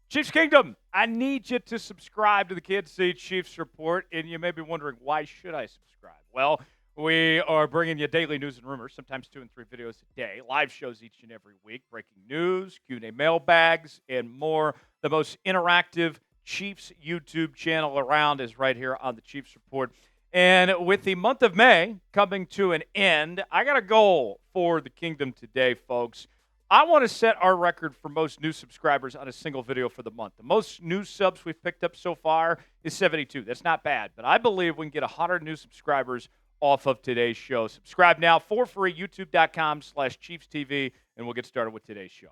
Chiefs Kingdom, I need you to subscribe to the Kansas City Chiefs Report, and you may be wondering, why should I subscribe? Well, we are bringing you daily news and rumors, sometimes 2 and 3 videos a day, live shows each and every week, breaking news, Q&A mailbags, and more. The most interactive Chiefs YouTube channel around is right here on the Chiefs Report. And with the month of May coming to an end, I got a goal for the Kingdom today, folks. I want to set our record for most new subscribers on a single video for the month. The most new subs we've picked up so far is 72. That's not bad, but I believe we can get 100 new subscribers off of today's show. Subscribe now for free, youtube.com/ChiefsTV, and we'll get started with today's show.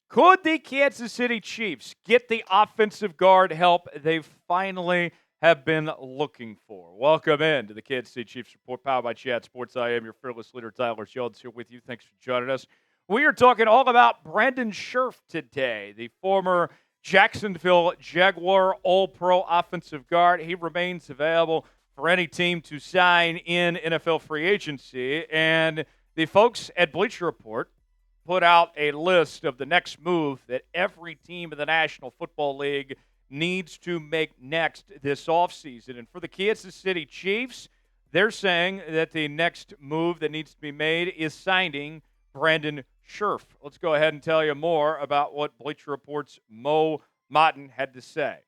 Could the Kansas City Chiefs get the offensive guard help they finally have been looking for? Welcome in to the Kansas City Chiefs Report, powered by Chat Sports. I am your fearless leader, Tyler Shields, here with you. Thanks for joining us. We are talking all about Brandon Scherff today, the former Jacksonville Jaguar All-Pro offensive guard. He remains available for any team to sign in NFL free agency. And the folks at Bleacher Report put out a list of the next move that every team in the National Football League needs to make next this offseason. And for the Kansas City Chiefs, they're saying that the next move that needs to be made is signing Brandon Scherff. Let's go ahead and tell you more about what Bleacher Report's Mo Motton had to say.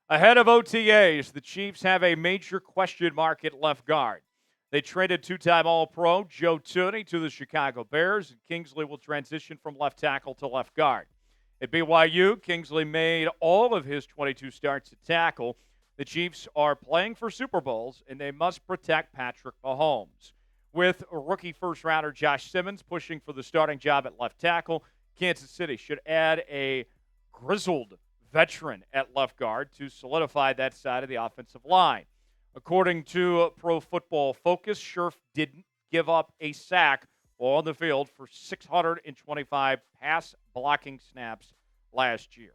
Ahead of OTAs, the Chiefs have a major question mark at left guard. They traded two-time All-Pro Joe Thuney to the Chicago Bears, and Kingsley will transition from left tackle to left guard. At BYU, Kingsley made all of his 22 starts at tackle. The Chiefs are playing for Super Bowls, and they must protect Patrick Mahomes. With rookie first-rounder Josh Simmons pushing for the starting job at left tackle, Kansas City should add a grizzled veteran at left guard to solidify that side of the offensive line. According to Pro Football Focus, Scherff didn't give up a sack on the field for 625 pass blocking snaps last year.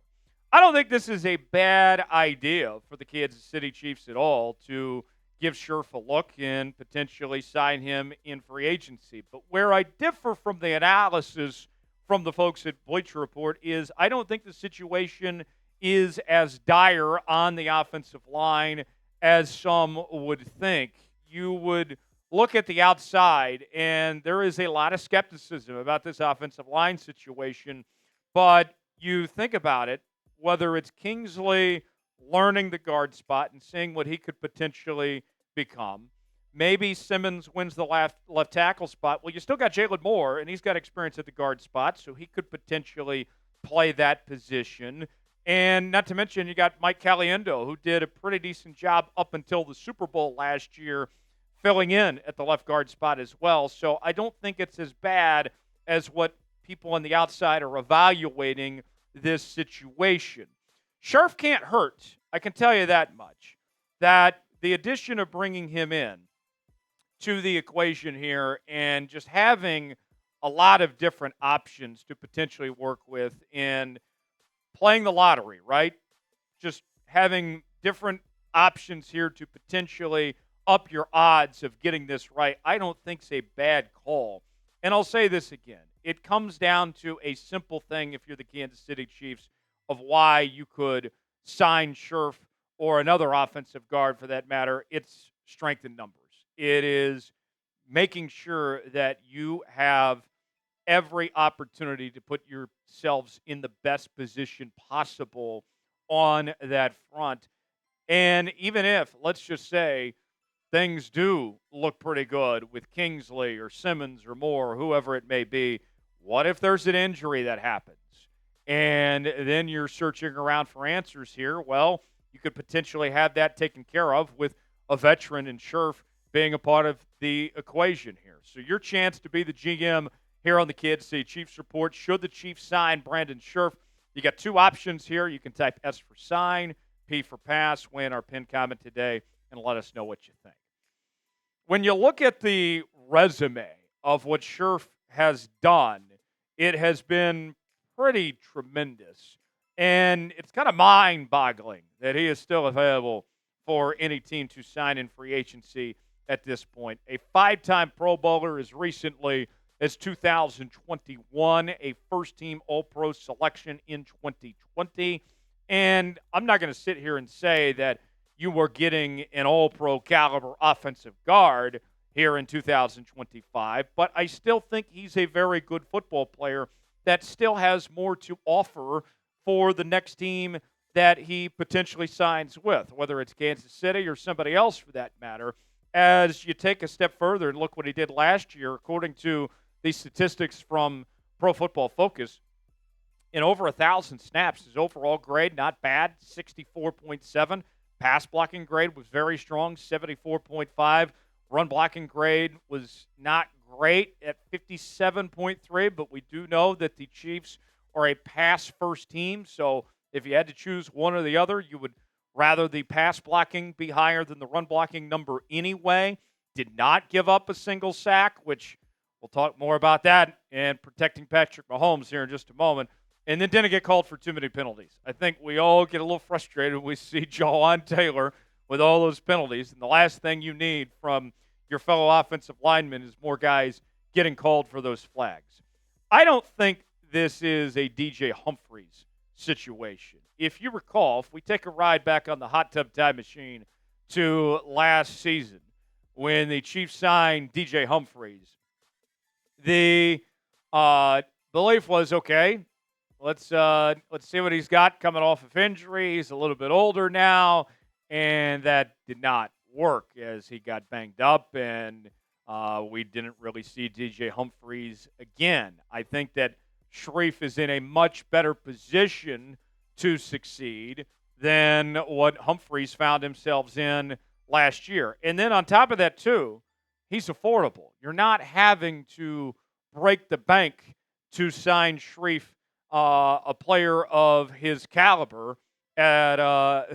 I don't think this is a bad idea for the Kansas City Chiefs at all to give Scherff a look and potentially sign him in free agency. But where I differ from the analysis from the folks at Bleacher Report is I don't think the situation is as dire on the offensive line as some would think. You would look at the outside, and there is a lot of skepticism about this offensive line situation. But you think about it, whether it's Kingsley learning the guard spot and seeing what he could potentially become, maybe Simmons wins the left tackle spot. Well, you still got Jalen Moore, and he's got experience at the guard spot, so he could potentially play that position. And not to mention, you got Mike Caliendo, who did a pretty decent job up until the Super Bowl last year, filling in at the left guard spot as well. So I don't think it's as bad as what people on the outside are evaluating this situation. Scherff can't hurt. I can tell you that much. That the addition of bringing him in to the equation here and just having a lot of different options to potentially work with in playing the lottery, right? Just having different options here to potentially up your odds of getting this right, I don't think it's a bad call. And I'll say this again. It comes down to a simple thing if you're the Kansas City Chiefs of why you could sign Scherff or another offensive guard for that matter. It's strength in numbers. It is making sure that you have every opportunity to put yourselves in the best position possible on that front. And even if, let's just say, things do look pretty good with Kingsley or Simmons or Moore or whoever it may be, what if there's an injury that happens? And then you're searching around for answers here. Well, you could potentially have that taken care of with a veteran and Scherff being a part of the equation here. So your chance to be the GM here on the Kansas City Chiefs Report. Should the Chiefs sign Brandon Scherff? You got two options here. You can type S for sign, P for pass, weigh in our pinned comment today, and let us know what you think. When you look at the resume of what Scherff has done, it has been pretty tremendous. And it's kind of mind-boggling that he is still available for any team to sign in free agency at this point. A 5-time Pro Bowler as recently as 2021, a first-team All-Pro selection in 2020. And I'm not going to sit here and say that you were getting an All-Pro caliber offensive guard here in 2025, but I still think he's a very good football player that still has more to offer for the next team that he potentially signs with, whether it's Kansas City or somebody else for that matter. As you take a step further and look what he did last year, according to the statistics from Pro Football Focus, in over 1,000 snaps, his overall grade, not bad, 64.7. Pass blocking grade was very strong, 74.5. Run blocking grade was not great at 57.3, but we do know that the Chiefs are a pass-first team, so if you had to choose one or the other, you would rather the pass blocking be higher than the run blocking number anyway. Did not give up a single sack, which we'll talk more about that and protecting Patrick Mahomes here in just a moment. And then didn't get called for too many penalties. I think we all get a little frustrated when we see Jawan Taylor with all those penalties. And the last thing you need from your fellow offensive linemen is more guys getting called for those flags. I don't think this is a DJ Humphries situation. If you recall, if we take a ride back on the hot tub time machine to last season when the Chiefs signed DJ Humphries, the belief was, okay, let's see what he's got coming off of injury. He's a little bit older now, and that did not work as he got banged up, and we didn't really see DJ Humphries again. I think that Scherff is in a much better position to succeed than what Humphries found himself in last year. And then on top of that, too, he's affordable. You're not having to break the bank to sign Scherff, a player of his caliber, at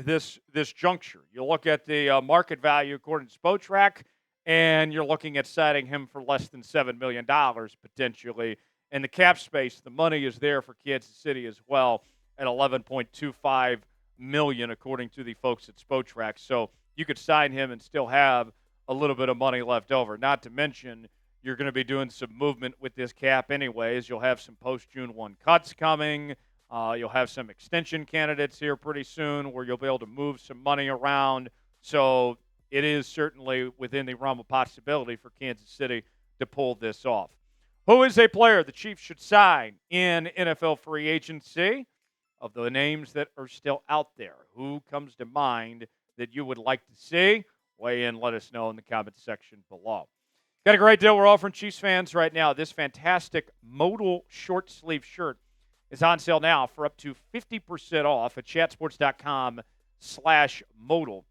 this juncture. You look at the market value according to Spotrac, and you're looking at signing him for less than $7 million potentially. And the cap space, the money is there for Kansas City as well at $11.25 million, according to the folks at Spotrac. So you could sign him and still have a little bit of money left over. Not to mention, you're going to be doing some movement with this cap anyways. You'll have some post-June 1 cuts coming. You'll have some extension candidates here pretty soon where you'll be able to move some money around. So it is certainly within the realm of possibility for Kansas City to pull this off. Who is a player the Chiefs should sign in NFL free agency? Of the names that are still out there, who comes to mind that you would like to see? Weigh in, let us know in the comments section below. Got a great deal we're offering Chiefs fans right now. This fantastic modal short sleeve shirt is on sale now for up to 50% off at chatsports.com/modal.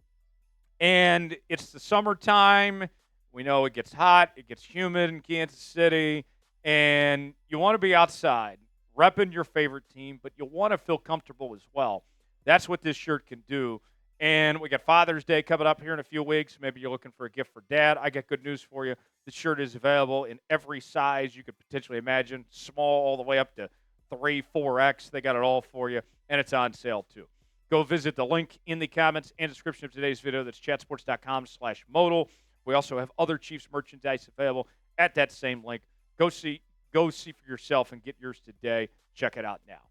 And it's the summertime. We know it gets hot. It gets humid in Kansas City. And you want to be outside, repping your favorite team, but you want to feel comfortable as well. That's what this shirt can do. And we got Father's Day coming up here in a few weeks. Maybe you're looking for a gift for Dad. I got good news for you. The shirt is available in every size you could potentially imagine, small all the way up to 3, 4X. They got it all for you, and it's on sale too. Go visit the link in the comments and description of today's video. That's chatsports.com/modal. We also have other Chiefs merchandise available at that same link. Go see for yourself and get yours today. Check it out now.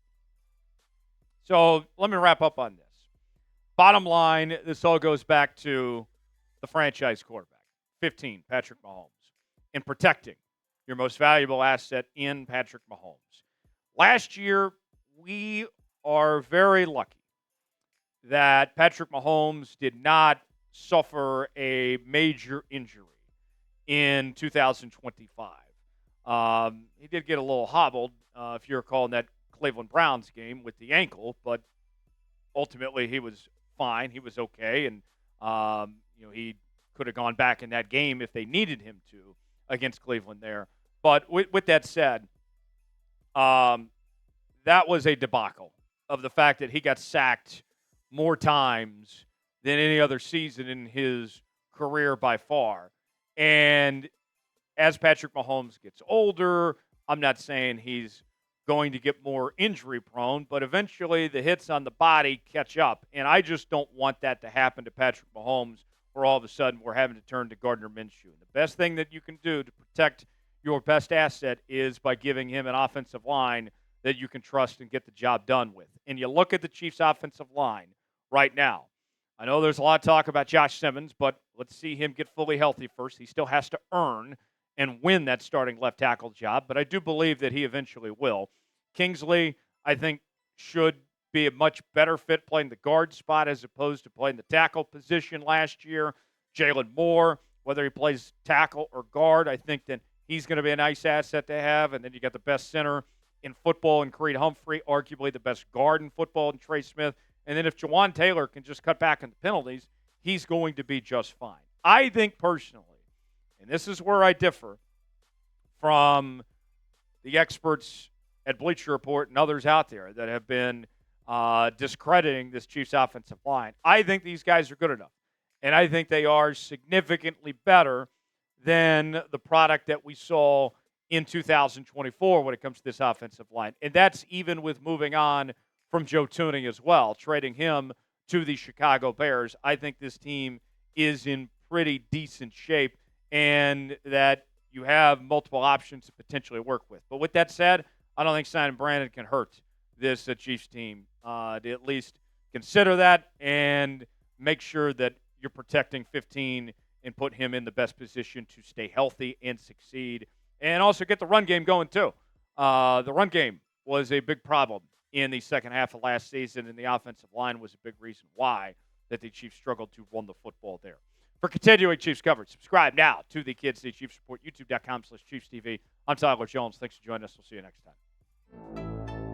So let me wrap up on this. Bottom line, this all goes back to the franchise quarterback, 15, Patrick Mahomes, and protecting your most valuable asset in Patrick Mahomes. Last year, we are very lucky that Patrick Mahomes did not suffer a major injury in 2025. He did get a little hobbled, if you recall, in that Cleveland Browns game with the ankle, but ultimately he was fine. He was okay, and he could have gone back in that game if they needed him to against Cleveland there. But with that said, that was a debacle of the fact that he got sacked more times than any other season in his career by far. And as Patrick Mahomes gets older, I'm not saying he's going to get more injury prone, but eventually the hits on the body catch up. And I just don't want that to happen to Patrick Mahomes where all of a sudden we're having to turn to Gardner Minshew. And the best thing that you can do to protect your best asset is by giving him an offensive line that you can trust and get the job done with. And you look at the Chiefs' offensive line right now. I know there's a lot of talk about Josh Simmons, but let's see him get fully healthy first. He still has to earn and win that starting left tackle job, but I do believe that he eventually will. Kingsley, I think, should be a much better fit playing the guard spot as opposed to playing the tackle position last year. Jalen Moore, whether he plays tackle or guard, I think that he's going to be a nice asset to have. And then you got the best center in football in Creed Humphrey, arguably the best guard in football in Trey Smith. And then if Jawan Taylor can just cut back on the penalties, he's going to be just fine. I think personally, and this is where I differ from the experts at Bleacher Report and others out there that have been discrediting this Chiefs offensive line. I think these guys are good enough, and I think they are significantly better than the product that we saw in 2024 when it comes to this offensive line. And that's even with moving on from Joe Thuney as well, trading him to the Chicago Bears. I think this team is in pretty decent shape and that you have multiple options to potentially work with. But with that said, I don't think signing Brandon can hurt this Chiefs team. To at least consider that and make sure that you're protecting 15 and put him in the best position to stay healthy and succeed. And also get the run game going, too. The run game was a big problem in the second half of last season, and the offensive line was a big reason why that the Chiefs struggled to run the football there. For continuing Chiefs coverage, subscribe now to the Kids City Chiefs Report, youtube.com/ChiefsTV. I'm Tyler Jones. Thanks for joining us. We'll see you next time.